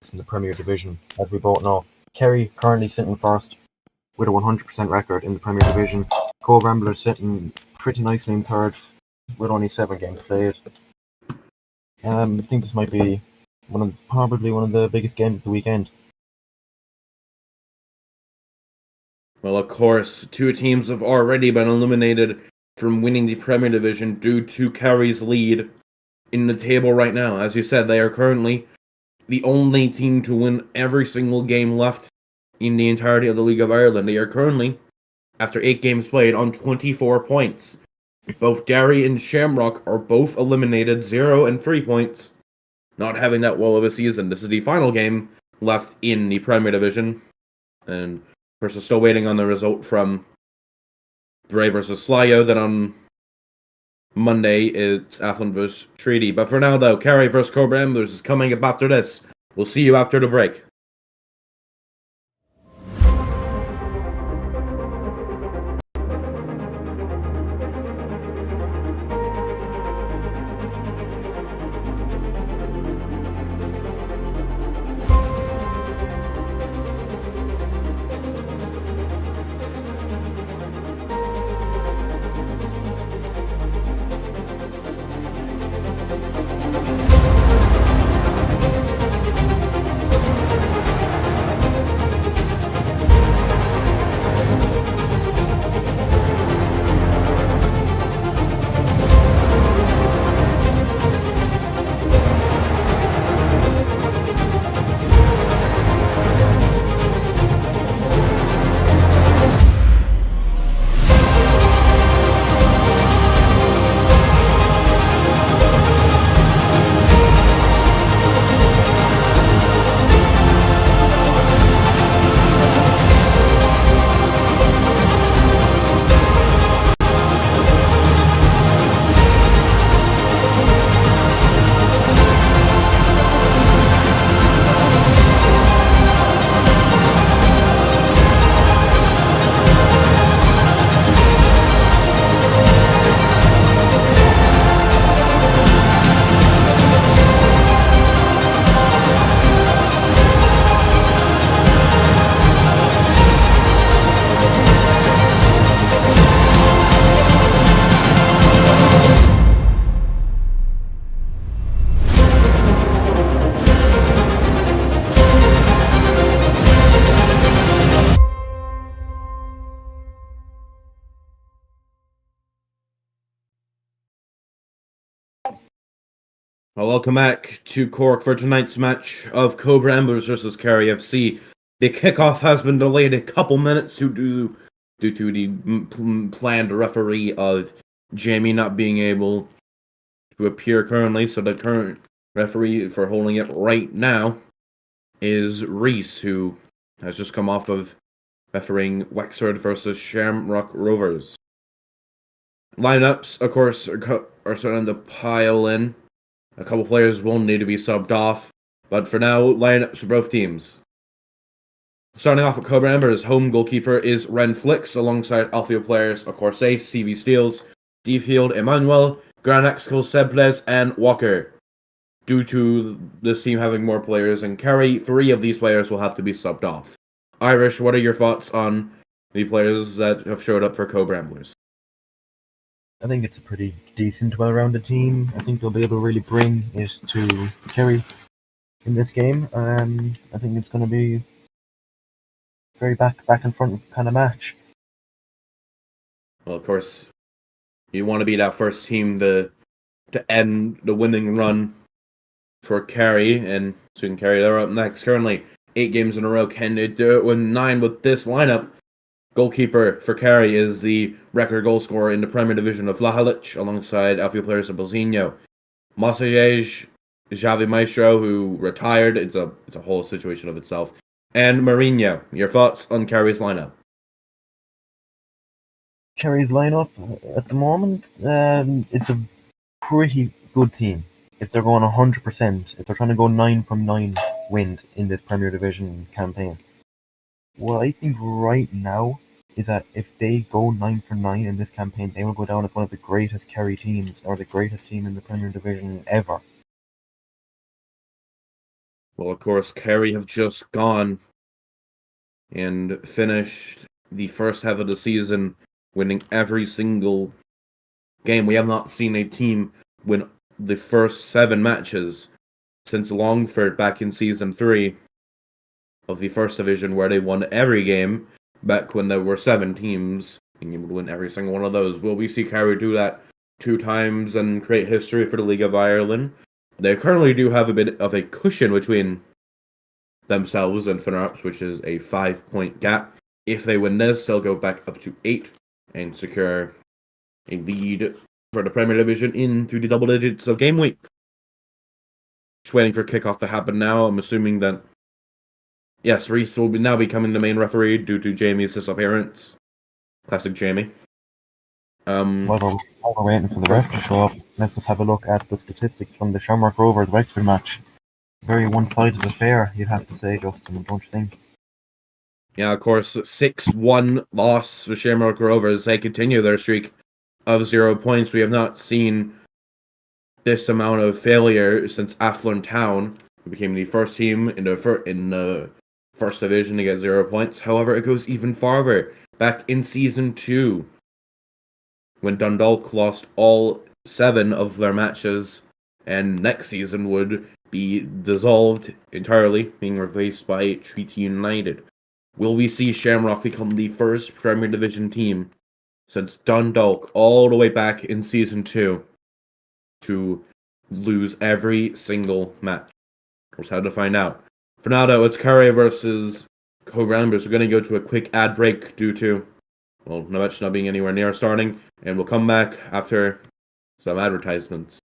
weeks in the Premier Division, as we both know. Kerry currently sitting first with a 100% record in the Premier Division. Cobh Ramblers sitting pretty nicely in third with only 7 games played. I think this might be probably one of the biggest games of the weekend. Well, of course, 2 teams have already been eliminated from winning the Premier Division due to Kerry's lead in the table right now. As you said, they are currently the only team to win every single game left in the entirety of the League of Ireland. They are currently, after 8 games played, on 24 points. Both Derry and Shamrock are both eliminated, 0 and 3 points, not having that well of a season. This is the final game left in the Premier Division, and of course, we're still waiting on the result from Bray versus Sligo. Then on Monday, it's Athlone versus Treaty. But for now, though, Kerry versus Cobh Ramblers is coming up after this. We'll see you after the break. Well, welcome back to Cork for tonight's match of Cobh Ramblers versus Kerry FC. The kickoff has been delayed a couple minutes due to the planned referee of Jamie not being able to appear currently. So the current referee for holding it right now is Reese, who has just come off of refereeing Wexford versus Shamrock Rovers. Lineups, of course, are starting to pile in. A couple players will need to be subbed off, but for now, lineups for both teams. Starting off with Cobh Ramblers, home goalkeeper is Ren Flicks, alongside outfield players, of course, CV Steels, Defield Emmanuel, Granaxco Sebles, and Walker. Due to this team having more players than Kerry, 3 of these players will have to be subbed off. Irish, what are your thoughts on the players that have showed up for Cobh Ramblers? I think it's a pretty decent, well-rounded team. I think they'll be able to really bring it to Kerry in this game. I think it's going to be very back and front kind of match. Well, of course, you want to be that first team to end the winning run for Kerry, and soon Kerry, they're up next. Currently, 8 games in a row. Can they do it with 9 with this lineup? Goalkeeper for Kerry is the record goal scorer in the Premier Division of Lahalic, alongside outfield players of Bolzinho. Masajej, Javi Maestro, who retired. It's a whole situation of itself. And Mourinho. Your thoughts on Kerry's lineup? Kerry's lineup at the moment, it's a pretty good team. If they're going 100%, if they're trying to go 9 from 9 wins in this Premier Division campaign. Well, I think right now is that if they go 9 for 9 in this campaign, they will go down as one of the greatest Kerry teams, or the greatest team in the Premier Division ever. Well, of course, Kerry have just gone and finished the first half of the season winning every single game. We have not seen a team win the first 7 matches since Longford back in Season 3 of the First Division, where they won every game back when there were 7 teams, and you would win every single one of those. Will we see Kerry do that 2 times and create history for the League of Ireland? They currently do have a bit of a cushion between themselves and Finnarps, which is a 5-point gap. If they win this, they'll go back up to 8 and secure a lead for the Premier Division into the double digits of game week. Just waiting for kickoff to happen now. I'm assuming that, yes, Reese will now becoming the main referee due to Jamie's disappearance. Classic Jamie. While we're waiting for the ref to show up, let's just have a look at the statistics from the Shamrock Rovers Wexford match. Very one-sided affair, you'd have to say, Justin, don't you think? Yeah, of course, 6-1 loss for Shamrock Rovers. They continue their streak of 0 points. We have not seen this amount of failure since Athlone Town, who became the first team in the First Division to get 0 points. However, it goes even farther. Back in Season 2, when Dundalk lost all 7 of their matches, and next season would be dissolved entirely, being replaced by Treaty United. Will we see Shamrock become the first Premier Division team since Dundalk all the way back in Season 2 to lose every single match? We'll just have to find out. For now, though, it's Kerry versus Cobh Ramblers. We're going to go to a quick ad break due to, well, no match not being anywhere near starting, and we'll come back after some advertisements.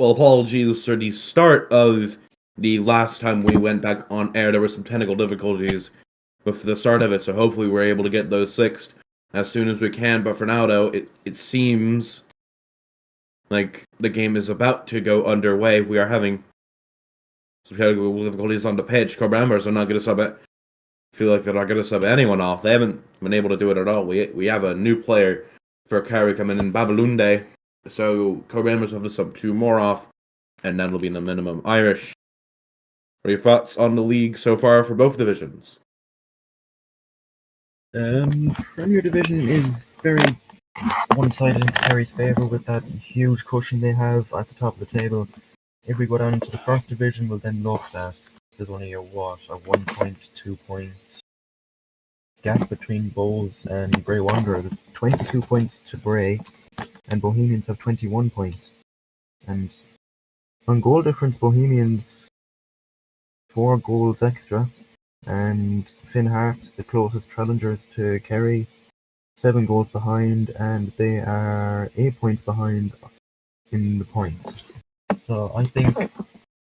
Apologies for the start of the last time we went back on air. There were some technical difficulties with the start of it, so hopefully we're able to get those fixed as soon as we can. But for now, though, it seems like the game is about to go underway. We are having some technical difficulties on the pitch. Cobh Ramblers are not going to sub it. I feel like they're not going to sub anyone off. They haven't been able to do it at all. We have a new player for Kerry coming in, Babalunde. So Cobh Ramblers have to sub 2 more off, and then will be in the minimum Irish. What are your thoughts on the league so far for both divisions? Premier Division is very one-sided in Kerry's favour with that huge cushion they have at the top of the table. If we go down into the first division, we'll then look that there's only a 1.2 point gap between Bowls and Bray Wanderers. 22 points to Bray, and Bohemians have 21 points. And on goal difference, Bohemians 4 goals extra, and Finn Harps, the closest challengers to Kerry, 7 goals behind, and they are 8 points behind in the points. So I think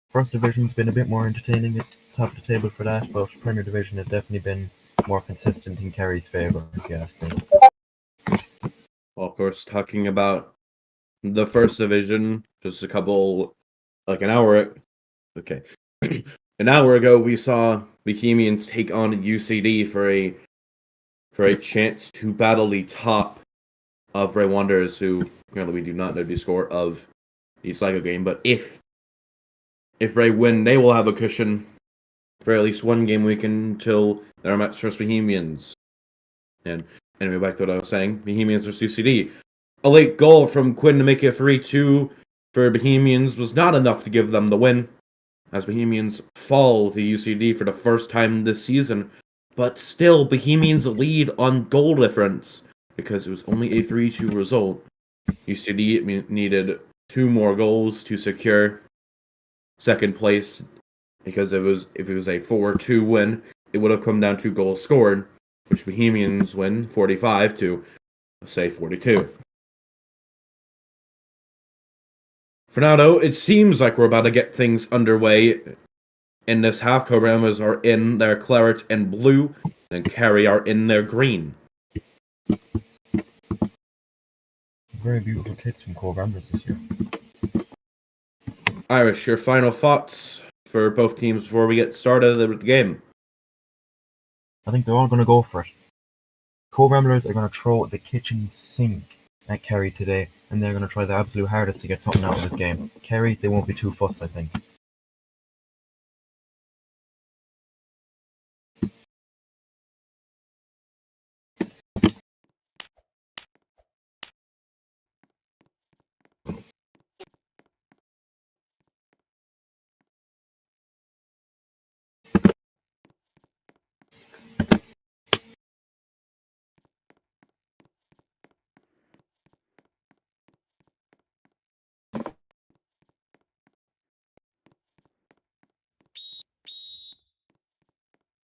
First Division's been a bit more entertaining at the top of the table for that, but Premier Division has definitely been more consistent in Kerry's favour, if you ask me. Well, of course, talking about the First Division, just an hour ago, we saw Bohemians take on UCD for a chance to battle the top of Bray Wanderers, who currently we do not know the score of the Sligo game, but if Bray win, they will have a cushion for at least one game week until their match versus Bohemians. And anyway, back to what I was saying, Bohemians versus UCD. A late goal from Quinn to make it 3-2 for Bohemians was not enough to give them the win, as Bohemians fall to UCD for the first time this season. But still, Bohemians lead on goal difference, because it was only a 3-2 result. UCD needed 2 more goals to secure second place, because if it was a 4-2 win, it would have come down to goals scored, which Bohemians win 45 to, say, 42. For now, though, it seems like we're about to get things underway. In this half, Cobh Ramblers are in their claret and blue, and Kerry are in their green. Very beautiful kits from Cobh Ramblers this year. Irish, your final thoughts for both teams before we get started with the game? I think they're all going to go for it. Cobh Ramblers are going to throw the kitchen sink at Kerry today, and they're going to try their absolute hardest to get something out of this game. Kerry, they won't be too fussed, I think.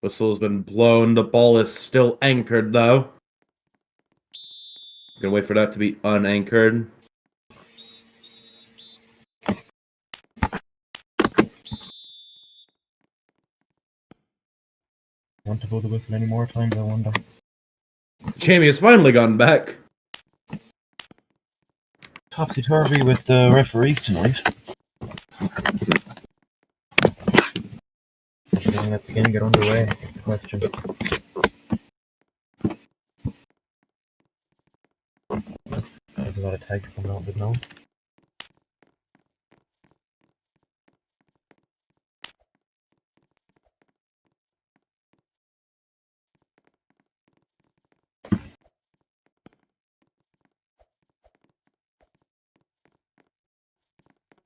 Whistle's been blown. The ball is still anchored, though. Gonna wait for that to be unanchored. Want to blow the whistle any more times, I wonder? Jamie has finally gotten back. Topsy-turvy with the referees tonight. Can we let the game get underway? That's the question. There's a lot of tags coming out of it now.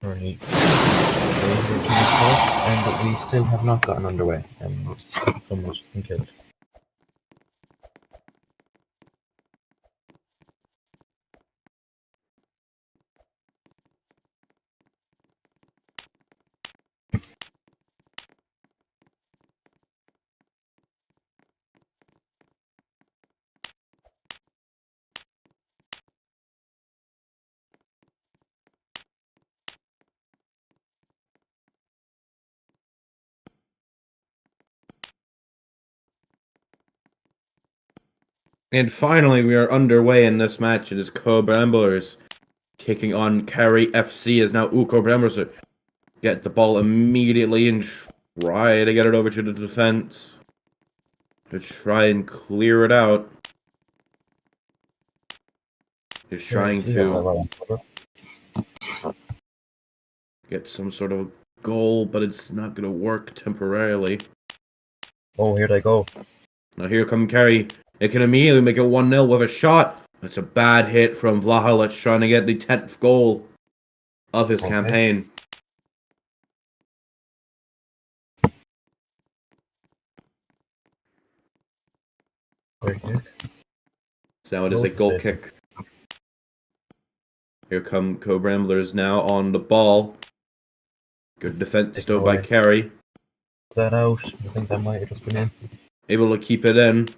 Currently, and we still have not gotten underway, and someone's been killed. And finally, we are underway in this match. It is Cobh Ramblers taking on Kerry FC. As now Cobh Ramblers get the ball immediately and try to get it over to the defense to try and clear it out. He's trying to get some sort of goal, but it's not going to work temporarily. Oh, here they go. Now here come Kerry. They can immediately make it 1-0 with a shot. It's a bad hit from Vlahovic trying to get the 10th goal of his campaign. Great kick. So now it is a goal kick. Here come Cobh Ramblers now on the ball. Good defense still by Kerry. That out. I think that might have just been in. Able to keep it in.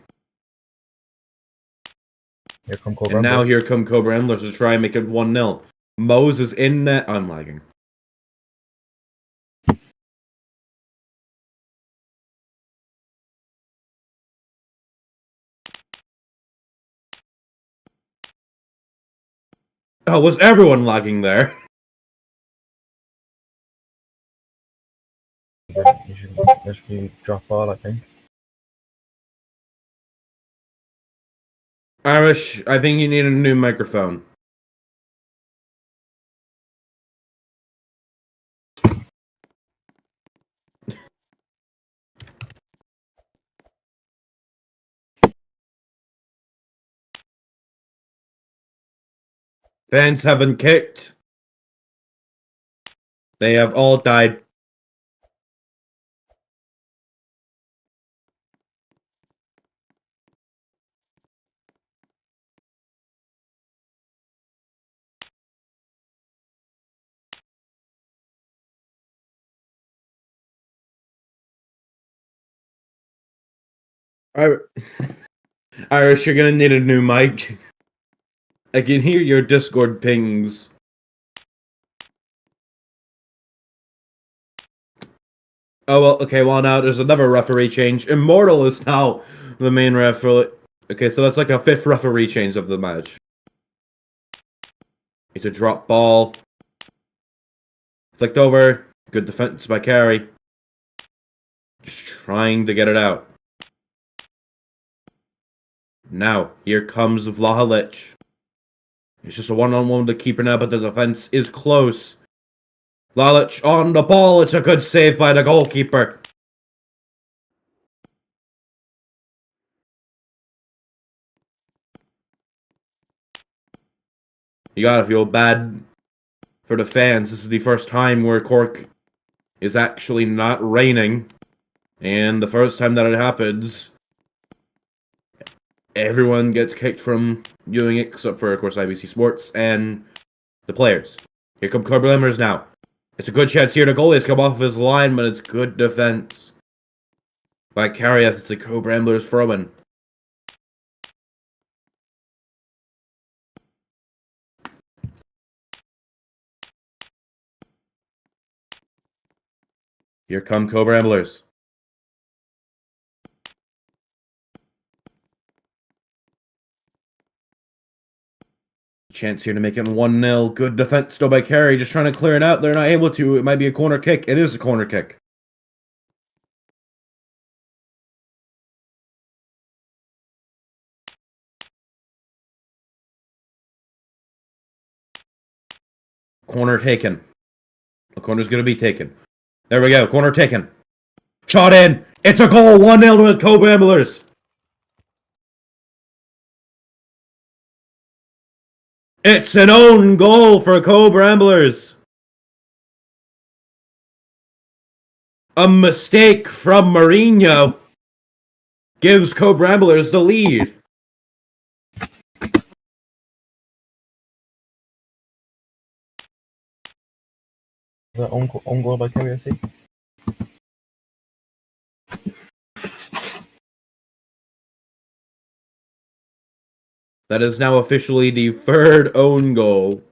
Here come Cobh And now Ramblers. here come Cobh Ramblers to try and make it 1-0. Mose is in net. I'm lagging. Oh, was everyone lagging there? There should be drop ball, I think. Irish, I think you need a new microphone. Fans haven't kicked. They have all died. Irish, you're gonna need a new mic. I can hear your Discord pings. Oh, well, okay, well, now there's another referee change. Immortal is now the main referee. Okay, so that's like a 5th referee change of the match. It's a drop ball. Flicked over. Good defense by Kerry. Just trying to get it out. Now, here comes Vlahovic. It's just a one-on-one with the keeper now, but the defense is close. Vlahovic on the ball. It's a good save by the goalkeeper. You gotta feel bad for the fans. This is the first time where Cork is actually not raining. And the first time that it happens, everyone gets kicked from viewing it, except for, of course, IBC Sports and the players. Here come Cobh Ramblers now. It's a good chance here. The goalie's come off of his line, but it's good defense by Kerry as it's a Cobh Ramblers throw-in. Here come Cobh Ramblers. Chance here to make it 1-0. Good defense still by Kerry. Just trying to clear it out. They're not able to. It might be a corner kick. It is a corner kick. Corner taken. The corner's going to be taken. There we go. Corner taken. Shot in. It's a goal. 1-0 to the Cobh Ramblers. It's an own goal for Cobh Ramblers. A mistake from Mourinho gives Cobh Ramblers the lead. The own goal by Kerry, I see. That is now officially the 3rd own goal.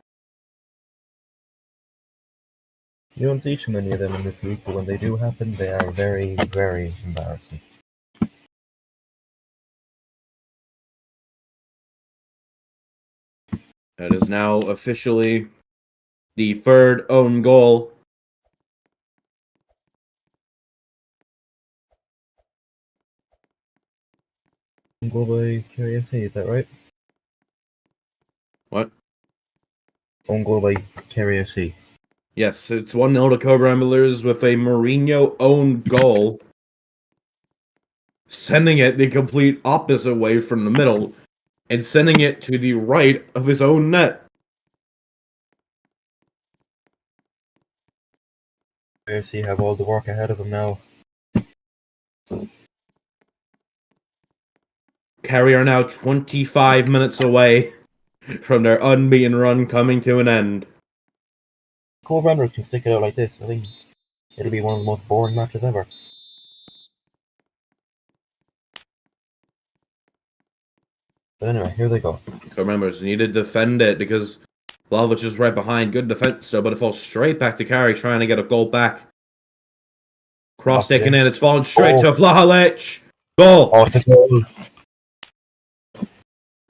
You don't see too many of them in this league, but when they do happen, they are very, very embarrassing. That is now officially the 3rd own goal. Own goal by Kerry, I see. Is that right? What? Own goal by Kerry, I see. Yes, it's 1-0 to Cobh Ramblers with a Mourinho own goal. Sending it the complete opposite way from the middle and sending it to the right of his own net. Kerry, I see, have all the work ahead of them now. Kerry are now 25 minutes away from their unbeaten run coming to an end. Cobh Ramblers can stick it out like this. I think it'll be one of the most boring matches ever. But anyway, here they go. Cobh Ramblers need to defend it because Vlahovic is right behind. Good defense though, but it falls straight back to Kerry trying to get a goal back. Cross taken in. It's fallen straight to Vlahovic. Goal. Oh, it's a goal.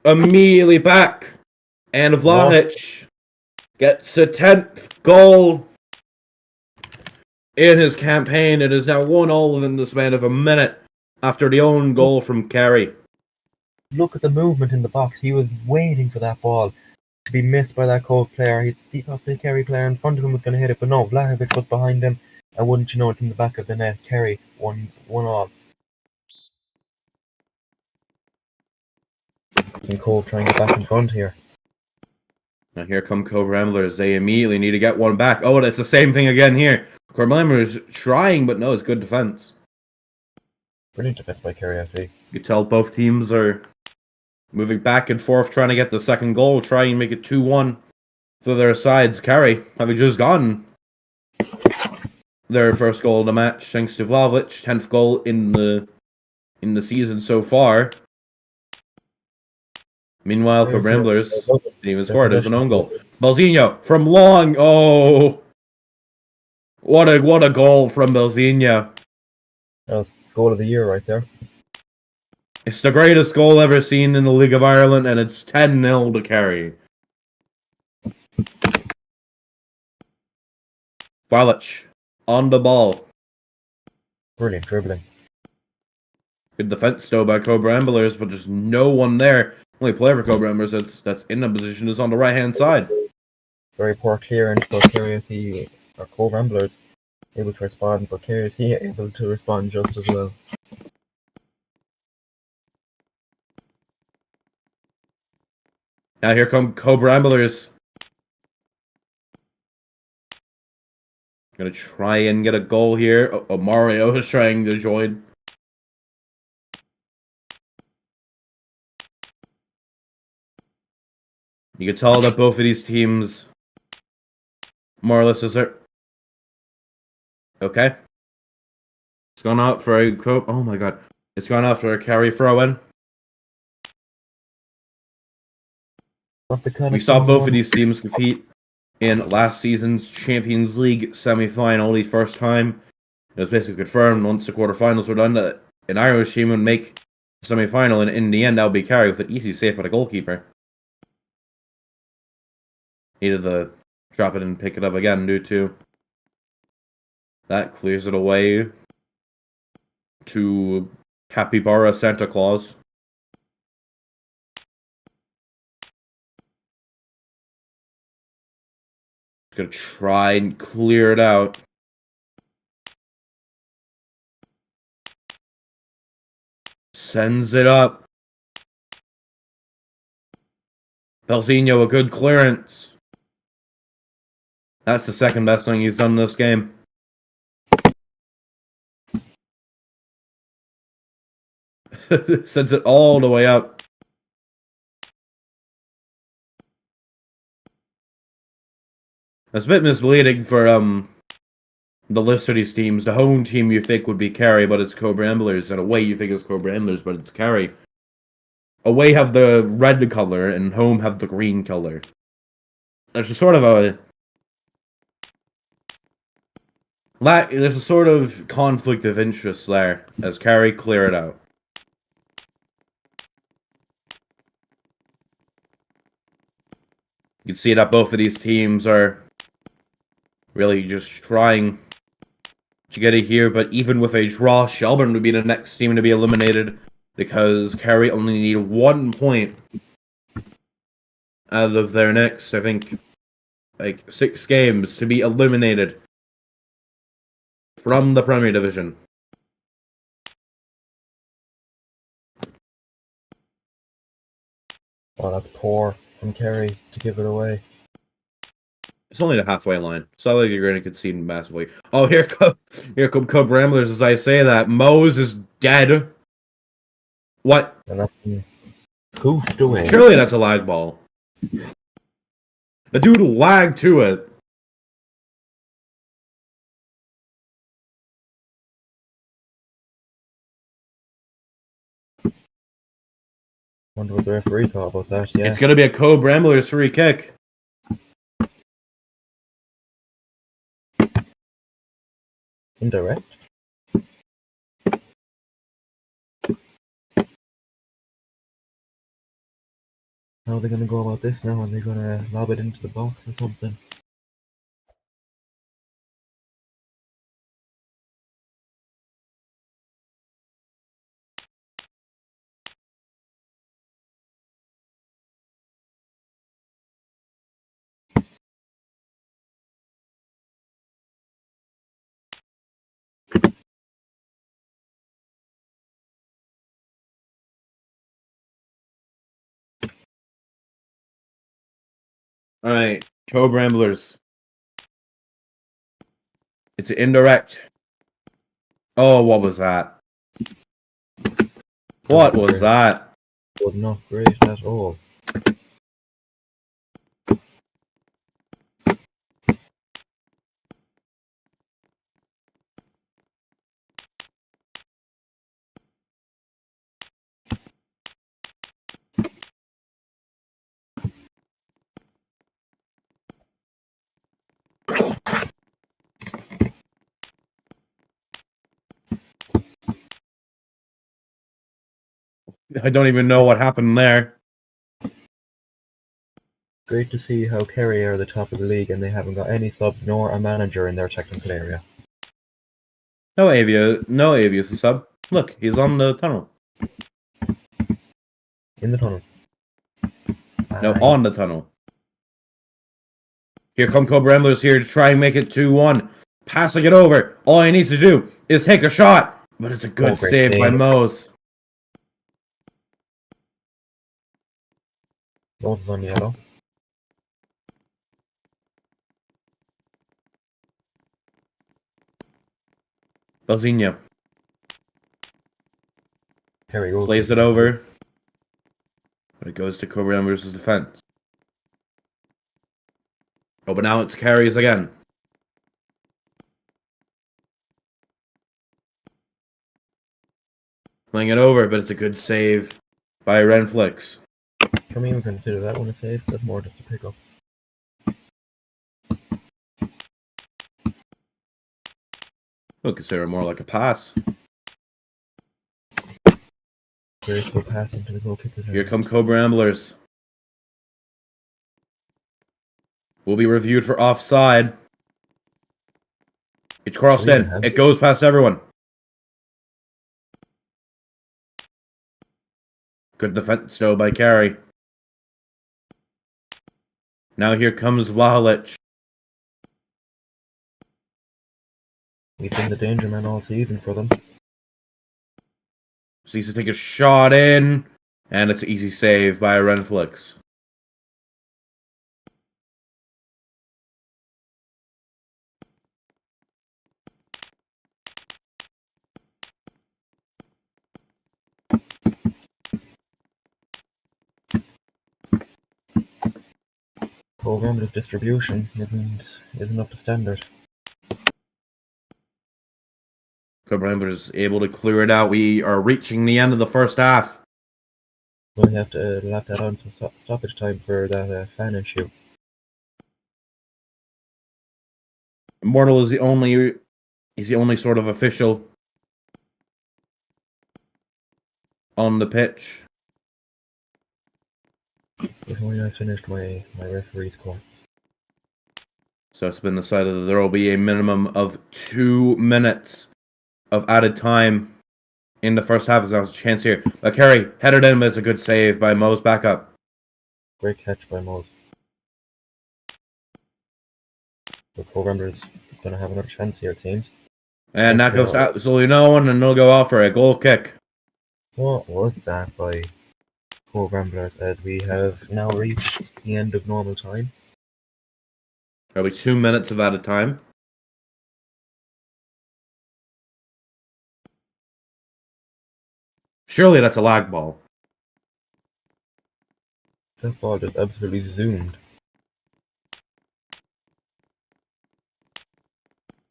Immediately back. And Vlahovic gets a 10th goal in his campaign. It is now 1-0 within the span of a minute after the own goal from Kerry. Look at the movement in the box. He was waiting for that ball to be missed by that Cobh player. He thought the Kerry player in front of him was going to hit it, but no, Vlahovic was behind him. And wouldn't you know, it's in the back of the net. Kerry 1-1. And Cobh trying to get back in front here. Now here come Cobh Ramblers. They immediately need to get one back. Oh, and it's the same thing again here. Cobh Ramblers trying, but no, it's good defense. Brilliant defense by Kerry, I think. You can tell both teams are moving back and forth, trying to get the second goal, trying to make it 2-1 for their sides. Kerry having just gotten their first goal of the match, thanks to Vlahovic, 10th goal in the season so far. Meanwhile, Cobh Ramblers didn't even score. It was an own goal. Belzinho from long. Oh, what a goal from Belzinho. That's goal of the year right there. It's the greatest goal ever seen in the League of Ireland, and it's 10-0 to Kerry. Vlahovic on the ball. Brilliant dribbling. Good defense though by Cobh Ramblers, but there's no one there. Only player for Cobh Ramblers that's in a position is on the right hand side. Very poor clearance, but Kerry FC or Cobh Ramblers able to respond, but Kerry FC able to respond just as well. Now here come Cobh Ramblers. Gonna try and get a goal here. Oh, Mario is trying to join. You can tell that both of these teams more or less is there. Okay. It's gone out for a Cobh. Oh my god. It's gone out for a Kerry throw-in. We saw both of these teams compete in last season's Champions League semi-final. The first time it was basically confirmed once the quarterfinals were done that an Irish team would make the semi-final, and in the end that would be Kerry with an easy save by the goalkeeper. Needed to drop it and pick it up again due to that clears it away to Capybara Santa Claus. Just gonna try and clear it out. Sends it up. Belzinho, a good clearance. That's the second best thing he's done this game. Sends it all the way up. It's a bit misleading for the list of these teams. The home team you think would be Kerry, but it's Cobh Ramblers, and away you think it's Cobh Ramblers, but it's Kerry. Away have the red color, and home have the green color. There's a sort of there's a sort of conflict of interest there, as Kerry clear it out. You can see that both of these teams are really just trying to get it here, but even with a draw, Shelburne would be the next team to be eliminated because Kerry only need 1 point out of their next, I think, like 6 games to be eliminated from the Premier Division. Oh, that's poor from Kerry to give it away. It's only the halfway line. It's not like you're going to concede massively. Oh, here come Cobh Ramblers as I say that. Mose is dead. What? And that's been hoofed away. Surely that's a lag ball. The dude lagged to it. Wonder what the referee thought about that. Yeah. It's going to be a Cobh Ramblers free kick. Indirect. How are they going to go about this now? Are they going to lob it into the box or something? All right, Cobh Ramblers. It's indirect. Oh, what was that? What was that? Was not great at all. I don't even know what happened there. Great to see how Kerry are the top of the league and they haven't got any subs nor a manager in their technical area. No Avius is sub. Look, he's on the tunnel. In the tunnel. No, Aye. on the tunnel. Here come Cobh Ramblers here to try and make it 2-1. Passing it over. All I need to do is take a shot. But it's a good great save by save. Mose. Moses on yellow. Belzinho Kerry goes. plays it over. But it goes to Cobh Ramblers' defense. Oh, but now it's carries again. Playing it over, but it's a good save by Renflix. Can we even consider that one a save? That's more just a pickup. We'll consider it more like a pass. Graceful pass into the goal kicker's Here hands. come Cobh Ramblers. Will be reviewed for offside. It's crossed in. It goes past everyone. Good defense still by Kerry. Now here comes Vlahovic. He's been the danger man all season for them. Sees to take a shot in. And it's an easy save by Renflix. Cobh Ramblers' distribution isn't up to standard. Cobh Ramblers able to clear it out. We are reaching the end of the first half. We'll have to lap that on some stoppage time for that fan issue. Immortal is the only sort of official on the pitch. If only I finished my referee's course. So it's been decided that there will be a minimum of 2 minutes of added time in the first half. There's a chance here. But Kerry headed in, but it's a good save by Mo's backup. Great catch by Mose. The Cobh Ramblers gonna have another chance here, it seems. And that goes absolutely no one, and they'll go out for a goal kick. What was that by Cobh Ramblers as we have now reached the end of normal time? There'll be 2 minutes of added time. Surely that's a lag ball. That ball just absolutely zoomed.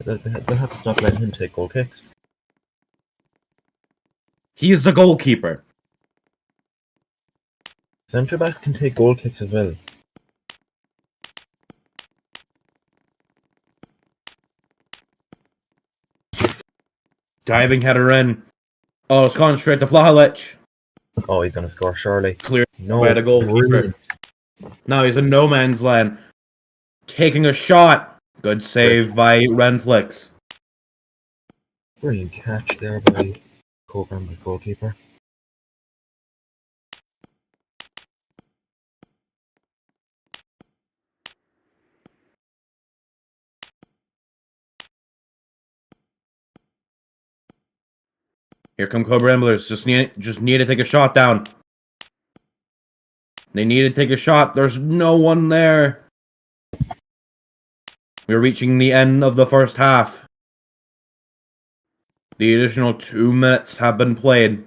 They'll have to stop letting him take goal kicks. He's the goalkeeper. Centre backs can take goal kicks as well. Diving header in. Oh, it's gone straight to Vlahovic. Oh, he's gonna score surely. Clear No, by the goalkeeper. brilliant. Now he's in no man's land. Taking a shot. Good save by Renflex. Brilliant catch there by Cobh Ramblers goalkeeper. Here come Cobh Ramblers. Just need to take a shot down. They need to take a shot. There's no one there. We're reaching the end of the first half. The additional 2 minutes have been played.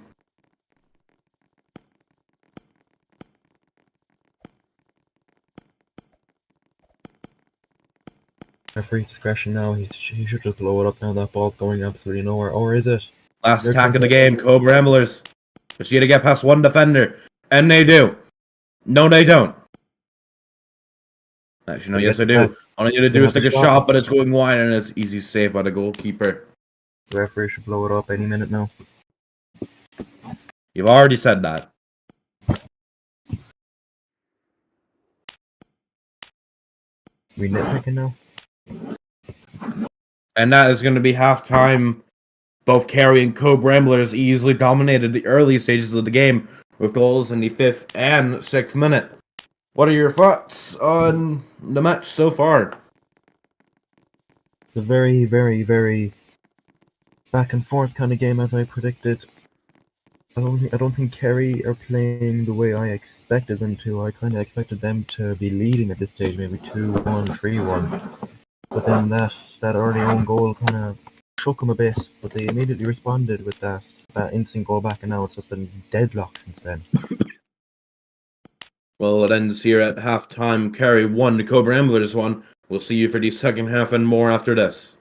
Referee discretion now. He should just blow it up now. That ball's going absolutely nowhere. Or is it? Last attack of the game, Cobh Ramblers. Just need to get past one defender. And they do. No, they don't. Actually, no, yes, they do. All I need to do is take a shot, but it's going wide, and it's easy save by the goalkeeper. The referee should blow it up any minute now. You've already said that. We nitpicking now? And that is going to be halftime. Both Kerry and Cobh Ramblers easily dominated the early stages of the game with goals in the 5th and 6th minute. What are your thoughts on the match so far? It's a very, very, very back and forth kind of game, as I predicted. I don't think Kerry are playing the way I expected them to. I kind of expected them to be leading at this stage, maybe 2-1, 3-1. But then that early own goal kind of shook them a bit. But they immediately responded with that instant goal back, and now it's just been deadlocked since then. Well, it ends here at halftime. Kerry 1, Cobh Ramblers 1. We'll see you for the second half and more after this.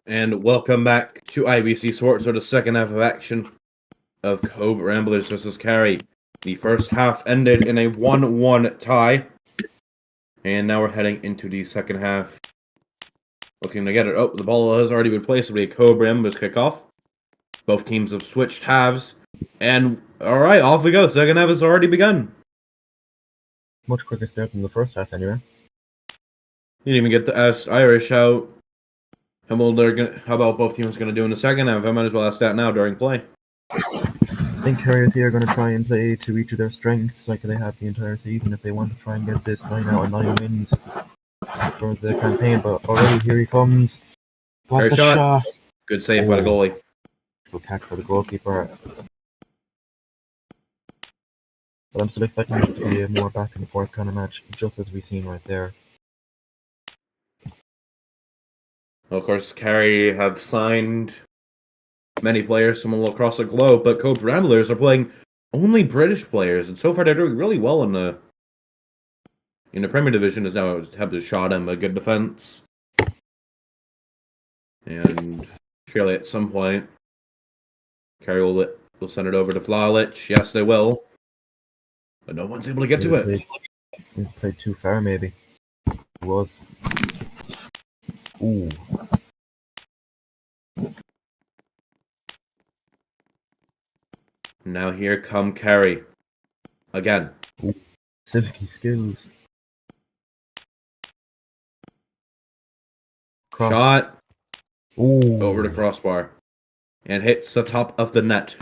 And welcome back to IBC Sports for the second half of action of Cobh Ramblers versus Kerry. The first half ended in a 1-1 tie. And now we're heading into the second half. Looking to get it. Oh, the ball has already been placed. It'll be a Cobh Ramblers kickoff. Both teams have switched halves. And, alright, off we go. Second half has already begun. Much quicker start than the first half, anyway. You didn't even get to ask Irish how about both teams going to do in the second half. I might as well ask that now during play. I think Kerry here are going to try and play to each of their strengths like they have the entire season if they want to try and get this 9 out of 9 wins for the campaign. But already here he comes. What's the shot? Good save by the goalie. Good catch for the goalkeeper. But I'm still expecting this to be a more back and forth kind of match, just as we've seen right there. Well, of course, Kerry have signed many players from all across the globe, but Cobh Ramblers are playing only British players, and so far they're doing really well in the Premier Division. As now have to shot him a good defense, and surely at some point, Kerry will send it over to Flawlich. Yes, they will, but no one's able to get to it. He played too far, maybe. He was. Ooh. Now here come Kerry. Again. Ooh. Silky skills. Cross. Shot. Ooh. Over the crossbar. And hits the top of the net.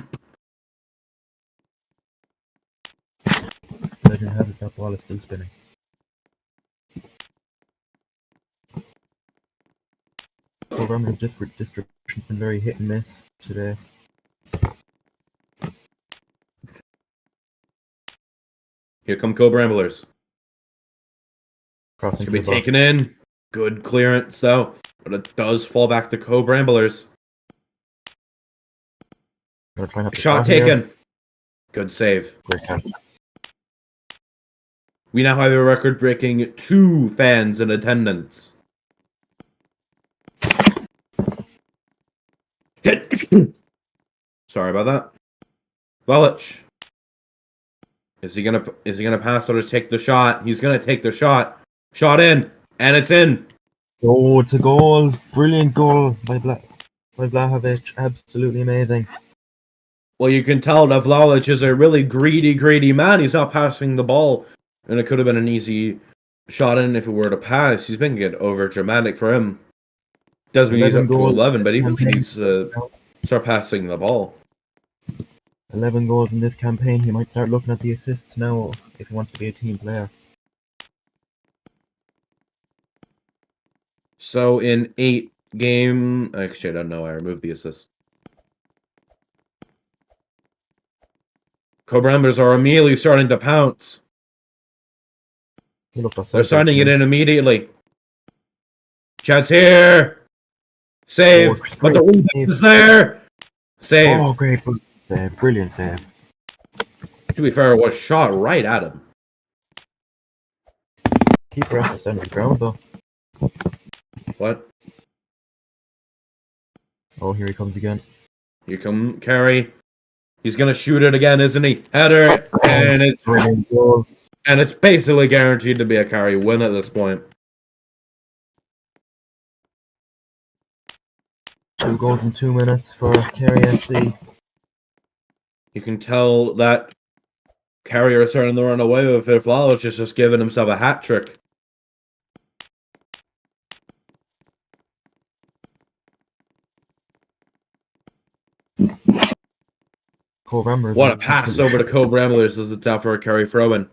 Legend has it, that ball is still spinning. Cobh Ramblers' distribution's been very hit and miss today. Here come Cobh Ramblers. Crossing to be taken in. Good clearance though, but it does fall back to Cobh Ramblers. Shot taken. Here. Good save. Great catch. We now have a record-breaking 2 fans in attendance. Sorry about that. Flawlich. Is he gonna pass or just take the shot? He's gonna take the shot. Shot in, and it's in. Oh, it's a goal! Brilliant goal by Vlahovic. Absolutely amazing. Well, you can tell that Flawlich is a really greedy man. He's not passing the ball, and it could have been an easy shot in if it were to pass. He's been getting over dramatic for him. Doesn't mean he's up to 11, but he needs to start passing the ball. 11 goals in this campaign. He might start looking at the assists now if he wants to be a team player. So in 8 game, actually I don't know. I removed the assist. Cobh Ramblers are immediately starting to pounce. They're starting it in immediately. Chance here. Save. But the rebound is there. Save. Oh, great save. Brilliant save. To be fair, it was shot right at him. Keeper has to stand on the ground, though. What? Oh, here he comes again. Here come Kerry. He's gonna shoot it again, isn't he? Header, and it's brilliant goal. And it's basically guaranteed to be a Kerry win at this point. 2 goals in 2 minutes for Kerry FC. You can tell that Kerry are starting to run away with it. Flawlich is just giving himself a hat trick. Cobh Ramblers. What a pass over to Cobh Ramblers as it's out for a Kerry throw-in.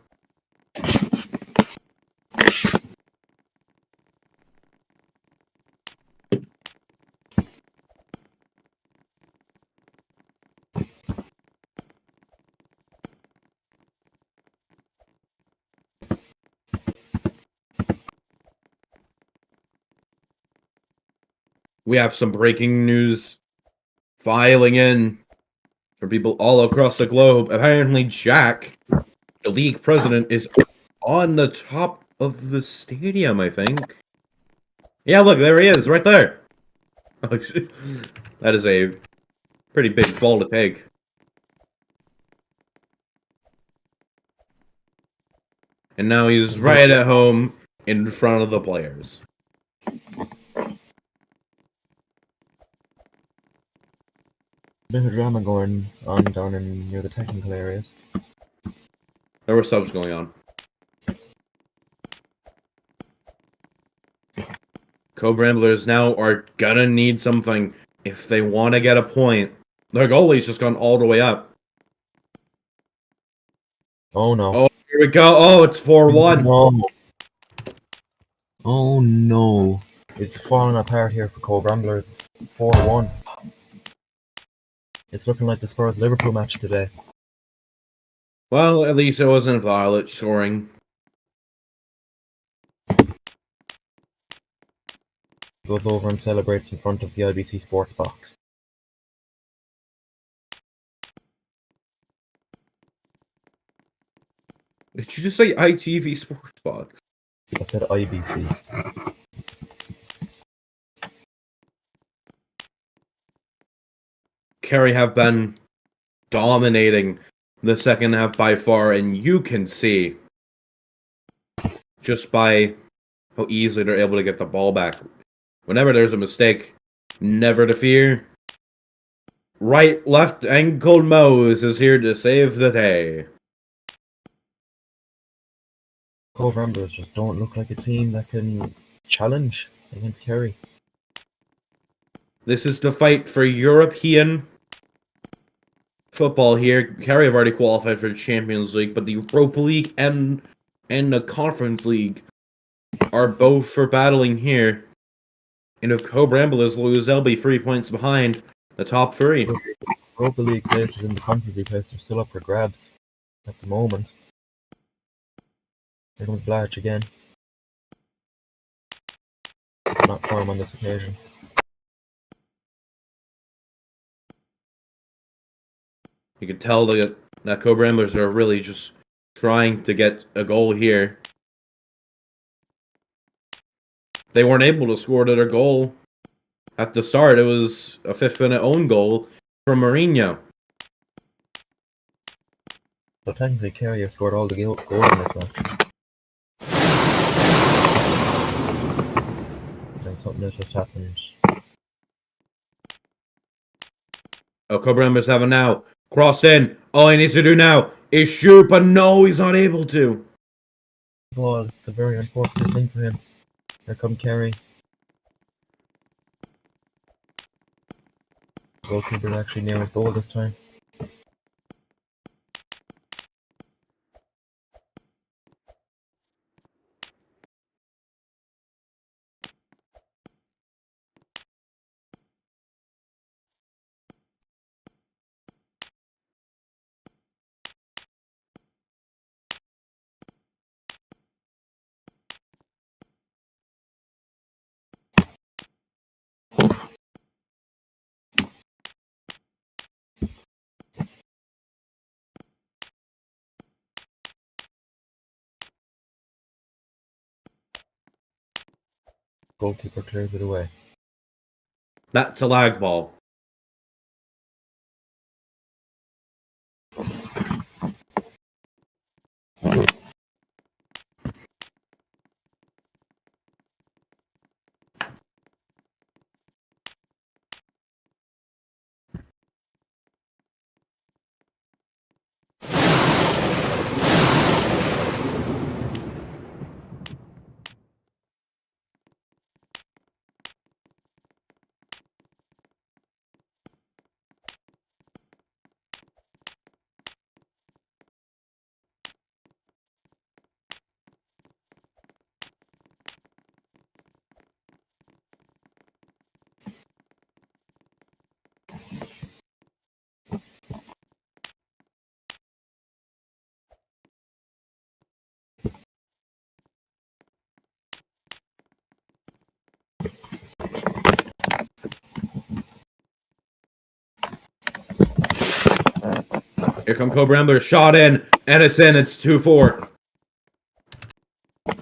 We have some breaking news filing in from people all across the globe. Apparently, Jack, the league president, is on the top of the stadium, I think. Yeah, look, there he is, right there. That is a pretty big fall to take. And now he's right at home in front of the players. Bit of drama going on down in near the technical areas. There were subs going on. Cobh Ramblers now are gonna need something if they want to get a point. Their goalie's just gone all the way up. Oh no. Oh, here we go. Oh, it's 4-1. No. Oh no. It's falling apart here for Cobh Ramblers. 4-1. It's looking like the Spurs-Liverpool match today. Well, at least it wasn't Violet scoring. Goes over and celebrates in front of the IBC Sports box. Did you just say ITV Sports box? I said IBC. Kerry have been dominating the second half by far, and you can see just by how easily they're able to get the ball back. Whenever there's a mistake, never to fear. Right, left ankle Mose is here to save the day. Cobh Ramblers just don't look like a team that can challenge against Kerry. This is the fight for European football here. Kerry have already qualified for the Champions League, but the Europa League and the Conference League are both for battling here. And if Cobh Ramblers lose, they'll be 3 points behind the top three. Europa League places and the Conference League places are still up for grabs at the moment. Here comes Blarch again. Not firm on this occasion. You can tell that Cobh Ramblers are really just trying to get a goal here. They weren't able to score their goal at the start. It was a 5th-minute own goal from Mourinho. So technically Kerry have scored all the goals in this match. And something else just happened. Oh, Cobh Ramblers have it now. Crossed in. All he needs to do now is shoot, but no, he's not able to. Well, it's a very unfortunate thing for him. Here come Kerry. Goalkeeper's actually near his goal this time. Goalkeeper clears it away. That's a lag ball. Here come Cobh Ramblers. Shot in, and it's in. It's 2-4.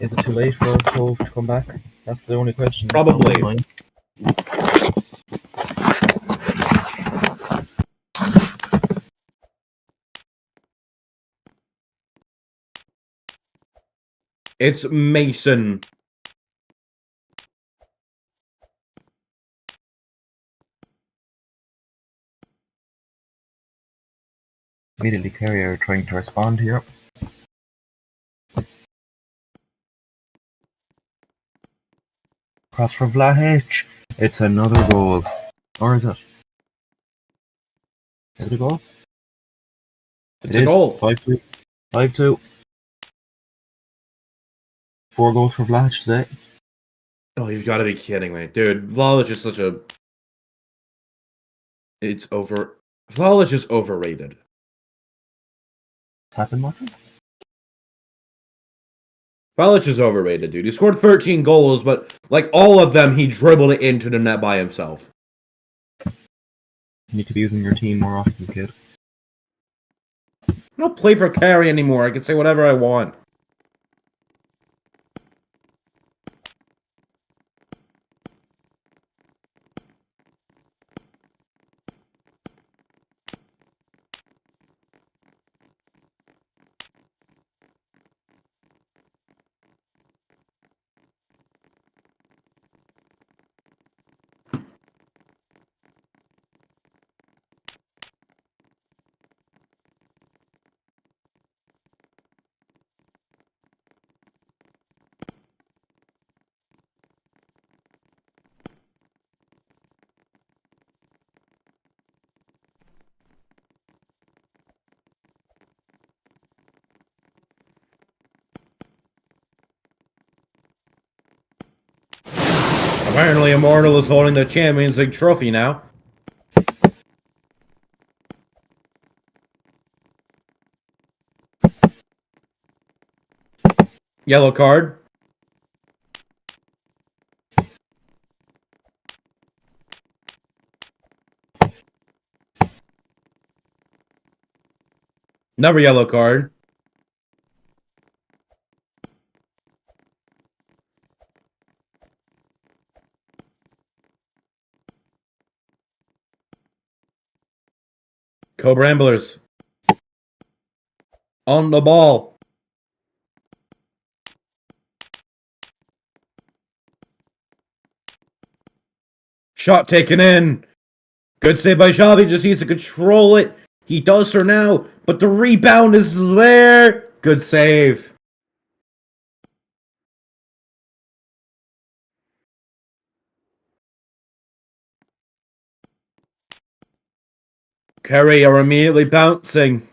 Is it too late for Cobh to come back? That's the only question. Probably. It's Mason. Immediately, Kerry are trying to respond here. Cross for Vlahovic. It's another goal. Or is it? Is it a goal? It's a goal. 5-2. 5-2. 4 goals for Vlahovic today. Oh, you've got to be kidding me. Dude, Vlahovic is such a... It's over... Vlahovic is overrated. Happened, Martin? Vlahovic is overrated, dude. He scored 13 goals, but like all of them, he dribbled it into the net by himself. You need to be using your team more often, kid. I don't play for Kerry anymore. I can say whatever I want. Apparently, Immortal is holding the Champions League trophy now. Yellow card. Another yellow card. Cobh Ramblers. On the ball. Shot taken in. Good save by Xavi. Just needs to control it. He does so now, but the rebound is there. Good save. Kerry are immediately bouncing.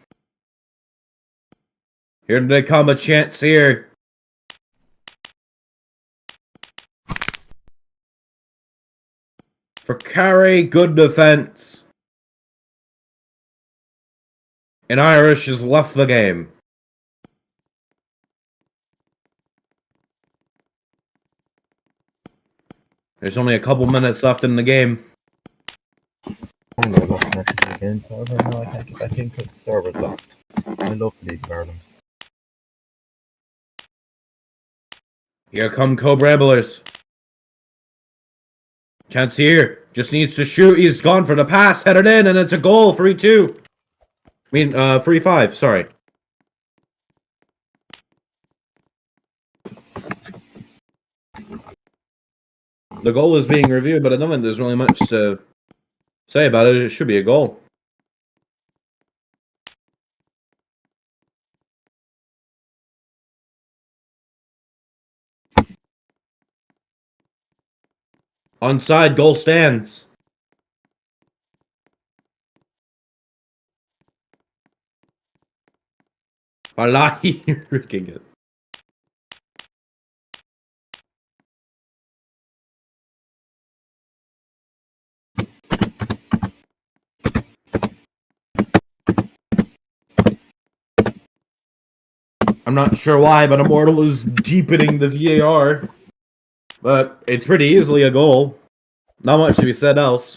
Here they come, a chance here. For Kerry, good defense. And Irish has left the game. There's only a couple minutes left in the game. I'm going to go for next again, so I don't know. I think it's servers locked. I love the League of Ireland. Here come Cobh Ramblers. Chance here. Just needs to shoot. He's gone for the pass. Headed in, and it's a goal. 3-2. I mean, 3-5. Sorry. The goal is being reviewed, but I don't think there's really much to say about it. It should be a goal. Onside, goal stands. Alahi rigging it. I'm not sure why, but Immortal is deepening the VAR. But it's pretty easily a goal. Not much to be said else.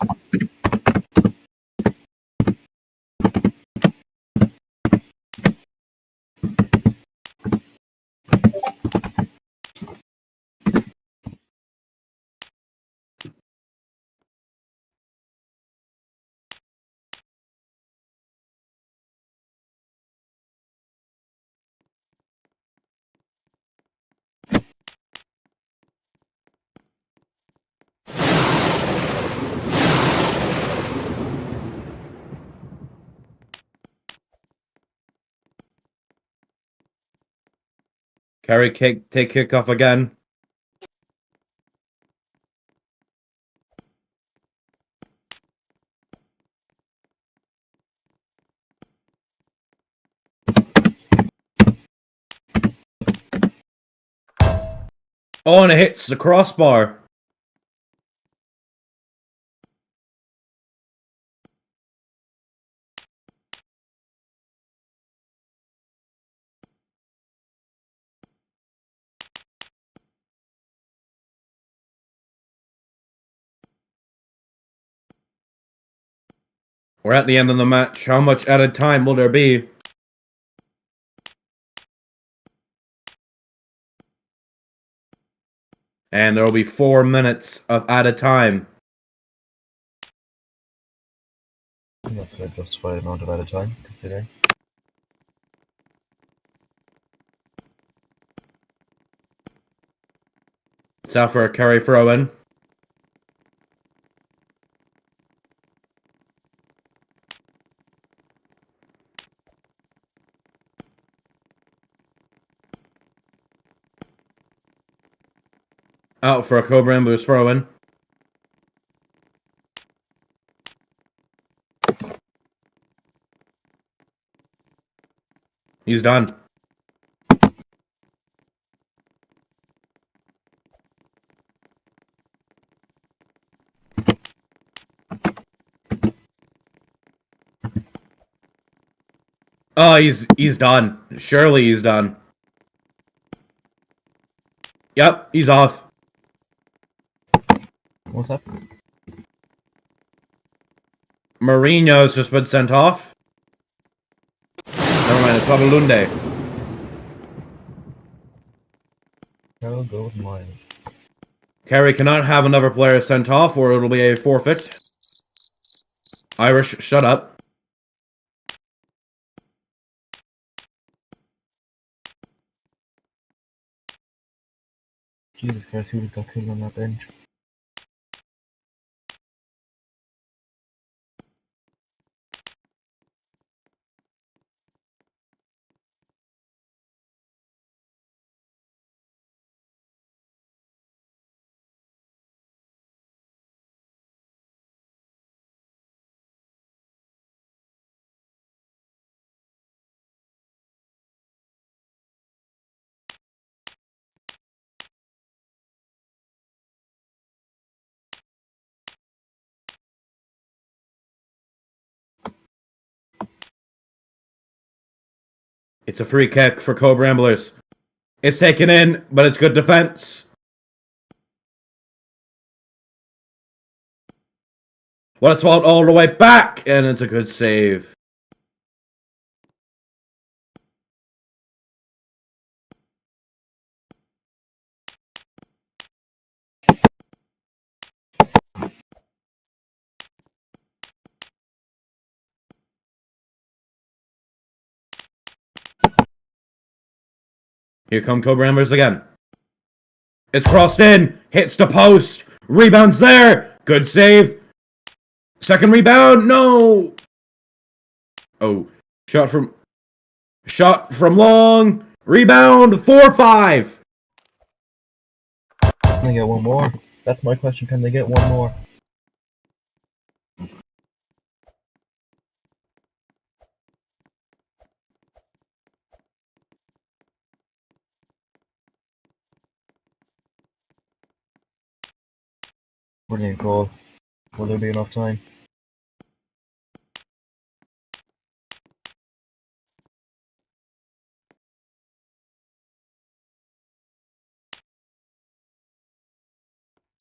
Kerry take kickoff again. Oh, and it hits the crossbar. We're at the end of the match. How much added time will there be? And there will be 4 minutes of added time. That's a justified amount of added time, considering. It's out for a Kerry throw-in. Out for a Cobh Ramblers throw-in. He's done. Oh, he's done. Surely he's done. Yep, he's off. What's that? Mourinho's just been sent off. Never mind, it's Babalunde. How goes mine? Kerry cannot have another player sent off or it'll be a forfeit. Irish, shut up. Jesus Christ, who got killed on that bench? It's a free kick for Cobh Ramblers. It's taken in, but it's good defense. Well, it's all the way back, and it's a good save. Here come Cobh Ramblers again. It's crossed in, hits the post, rebounds there, good save. Second rebound, no. Oh, shot from long, rebound, 4-5. Can they get one more? That's my question. Can they get one more? Brilliant goal. Will there be enough time?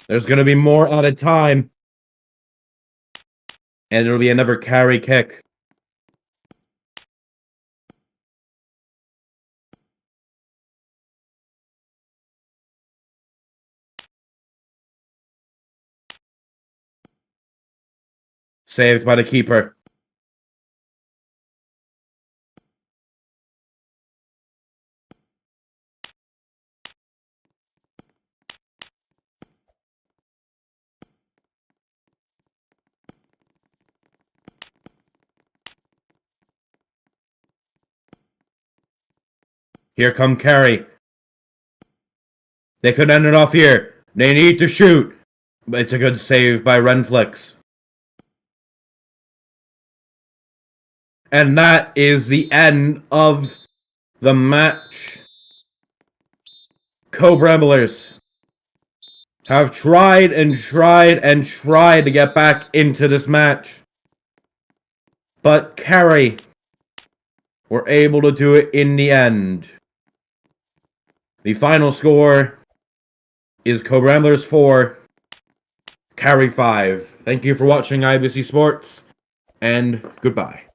There's going to be more added time. And it'll be another carry kick. Saved by the keeper. Here come Kerry. They could end it off here. They need to shoot. But it's a good save by Renflex. And that is the end of the match. Cobh Ramblers have tried and tried and tried to get back into this match. But Kerry were able to do it in the end. The final score is Cobh Ramblers 4, Kerry 5. Thank you for watching IBC Sports, and goodbye.